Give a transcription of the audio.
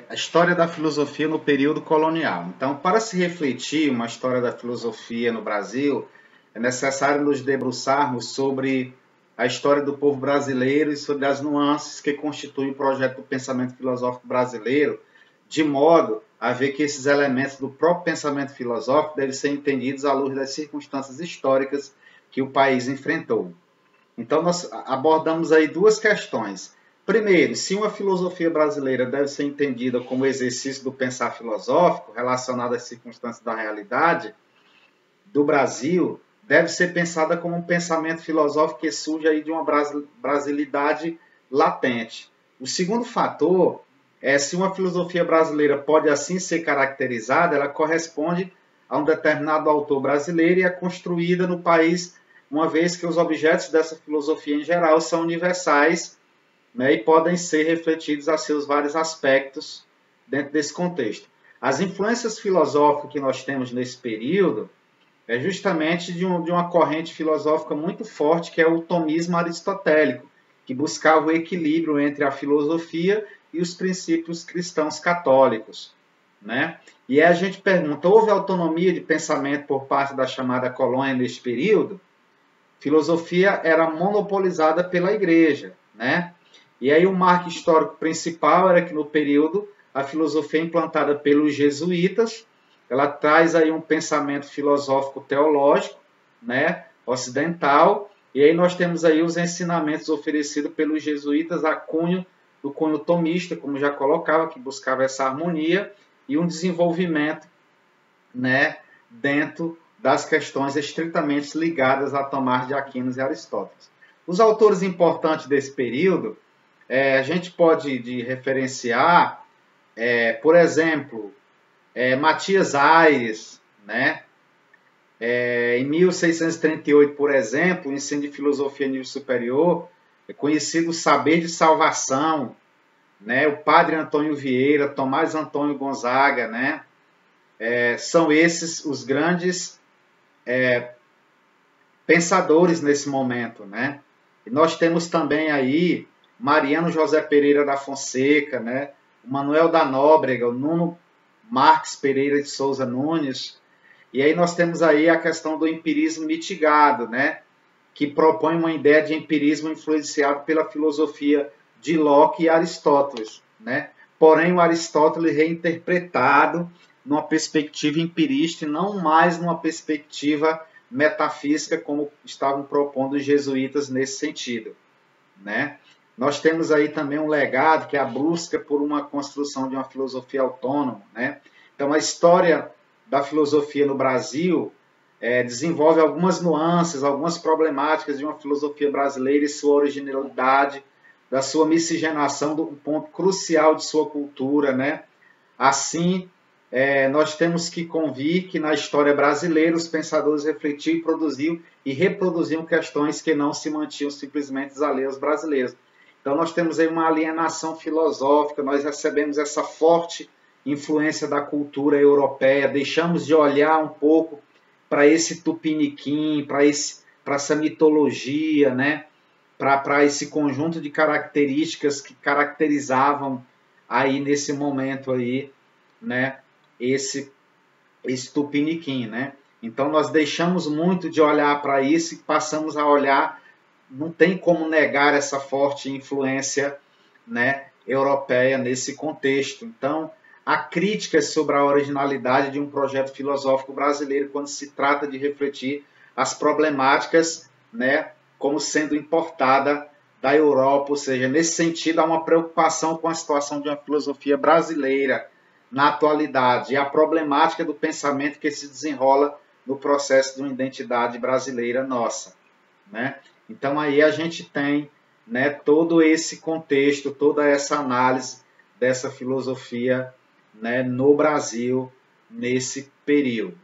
A história da filosofia no período colonial. Então, para se refletir uma história da filosofia no Brasil, é necessário nos debruçarmos sobre a história do povo brasileiro e sobre as nuances que constituem o projeto do pensamento filosófico brasileiro, de modo a ver que esses elementos do próprio pensamento filosófico devem ser entendidos à luz das circunstâncias históricas que o país enfrentou. Então, nós abordamos aí duas questões. Primeiro, se uma filosofia brasileira deve ser entendida como exercício do pensar filosófico relacionado às circunstâncias da realidade do Brasil, deve ser pensada como um pensamento filosófico que surge aí de uma brasilidade latente. O segundo fator é se uma filosofia brasileira pode assim ser caracterizada, ela corresponde a um determinado autor brasileiro e é construída no país, uma vez que os objetos dessa filosofia em geral são universais, né, e podem ser refletidos a seus vários aspectos dentro desse contexto. As influências filosóficas que nós temos nesse período é justamente de uma corrente filosófica muito forte, que é o tomismo aristotélico, que buscava o equilíbrio entre a filosofia e os princípios cristãos católicos, né? E aí a gente pergunta, houve autonomia de pensamento por parte da chamada colônia neste período? Filosofia era monopolizada pela igreja, né? E aí o marco histórico principal era que no período a filosofia implantada pelos jesuítas, ela traz aí um pensamento filosófico teológico, né, ocidental, e aí nós temos aí os ensinamentos oferecidos pelos jesuítas do cunho tomista, como já colocava, que buscava essa harmonia e um desenvolvimento, né, dentro das questões estritamente ligadas a Tomás de Aquino e Aristóteles. Os autores importantes desse período, a gente pode referenciar, por exemplo, Matias Aires, né? Em 1638, por exemplo, o ensino de filosofia nível superior, é conhecido o Saber de Salvação, né? O padre Antônio Vieira, Tomás Antônio Gonzaga, né? São esses os grandes pensadores nesse momento, né? E nós temos também aí Mariano José Pereira da Fonseca, né? O Manuel da Nóbrega, o Nuno Marques Pereira de Souza Nunes. E aí nós temos aí a questão do empirismo mitigado, né? Que propõe uma ideia de empirismo influenciado pela filosofia de Locke e Aristóteles, né? Porém, o Aristóteles reinterpretado numa perspectiva empirista e não mais numa perspectiva metafísica, como estavam propondo os jesuítas nesse sentido, né? Nós temos aí também um legado, que é a busca por uma construção de uma filosofia autônoma, né? Então, a história da filosofia no Brasil desenvolve algumas nuances, algumas problemáticas de uma filosofia brasileira e sua originalidade, da sua miscigenação, do ponto crucial de sua cultura, né? Assim, nós temos que convir que na história brasileira os pensadores refletiam, produziam e reproduziam questões que não se mantinham simplesmente alheias aos brasileiros. Então nós temos aí uma alienação filosófica, nós recebemos essa forte influência da cultura europeia, deixamos de olhar um pouco para esse tupiniquim, para essa mitologia, né? Para esse conjunto de características que caracterizavam aí nesse momento aí, né? Esse tupiniquim, né? Então nós deixamos muito de olhar para isso e passamos a olhar, não tem como negar essa forte influência, né, europeia nesse contexto. Então, há críticas sobre a originalidade de um projeto filosófico brasileiro quando se trata de refletir as problemáticas, né, como sendo importada da Europa, ou seja, nesse sentido há uma preocupação com a situação de uma filosofia brasileira na atualidade e a problemática do pensamento que se desenrola no processo de uma identidade brasileira nossa, né? Então aí a gente tem, né, todo esse contexto, toda essa análise dessa filosofia, né, no Brasil nesse período.